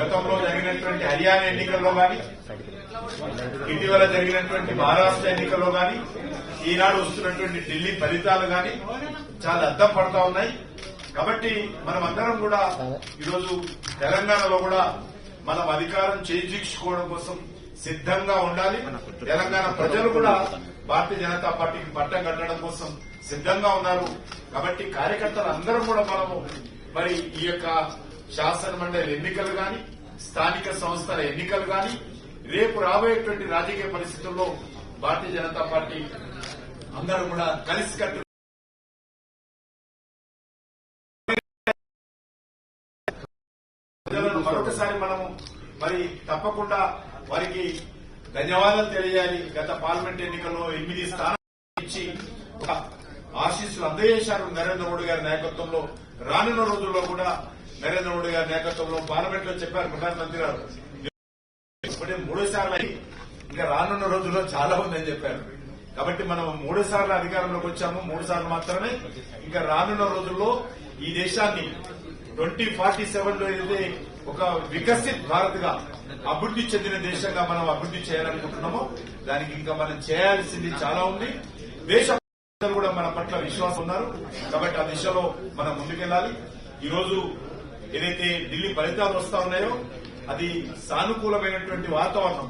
గతంలో జరిగినటువంటి హర్యానా ఎన్నికల్లో గాని, ఇటీవల జరిగినటువంటి మహారాష్ట్ర ఎన్నికల్లో గాని, ఈనాడు వస్తున్నటువంటి ఢిల్లీ ఫలితాలు గాని చాలా అద్దం పడతా ఉన్నాయి. కాబట్టి మనం అందరం కూడా ఈరోజు తెలంగాణలో కూడా మనం అధికారం చేజిక్చుకోవడం కోసం సిద్దంగా ఉండాలి. తెలంగాణ ప్రజలు కూడా భారతీయ జనతా పార్టీకి పట్టం కట్టడం కోసం సిద్దంగా ఉన్నారు. కాబట్టి కార్యకర్తలు అందరం కూడా మనము మరి ఈ యొక్క శాసన మండలి ఎన్నికలు గాని, స్థానిక సంస్థల ఎన్నికలు గాని, రేపు రాబోయేటువంటి రాజకీయ పరిస్థితుల్లో భారతీయ జనతా పార్టీ అందరూ కూడా కలిసికట్టు మరొకసారి మనము మరి తప్పకుండా వారికి ధన్యవాదాలు తెలియాలి. గత పార్లమెంట్ ఎన్నికల్లో 8 స్థానాలు ఇచ్చి ఆశీస్సులు అందజేశారు నరేంద్ర మోడీ గారి నాయకత్వంలో. రానున్న రోజుల్లో కూడా నరేంద్ర మోడీ గారి నాయకత్వంలో పార్లమెంట్ లో చెప్పారు ప్రధానమంత్రి గారు, ఇప్పటికే 3 సార్లు ఇంకా రానున్న రోజుల్లో చాలా ఉందని చెప్పారు. కాబట్టి మనం 3 సార్లు అధికారంలోకి వచ్చాము, 3 సార్లు మాత్రమే. ఇంకా రానున్న రోజుల్లో ఈ దేశాన్ని 2047 లో ఏదైతే ఒక వికసిత్ భారత్ గా అభివృద్ది చెందిన దేశంగా మనం అభివృద్ది చేయాలనుకుంటున్నామో దానికి ఇంకా మనం చేయాల్సింది చాలా ఉంది. దేశ ప్రజలు కూడా మన పట్ల విశ్వాసం ఉన్నారు. కాబట్టి ఆ దిశలో మనం ముందుకెళ్లాలి. ఈరోజు ఏదైతే ఢిల్లీ ఫలితాలు వస్తా ఉన్నాయో అది సానుకూలమైనటువంటి వాతావరణం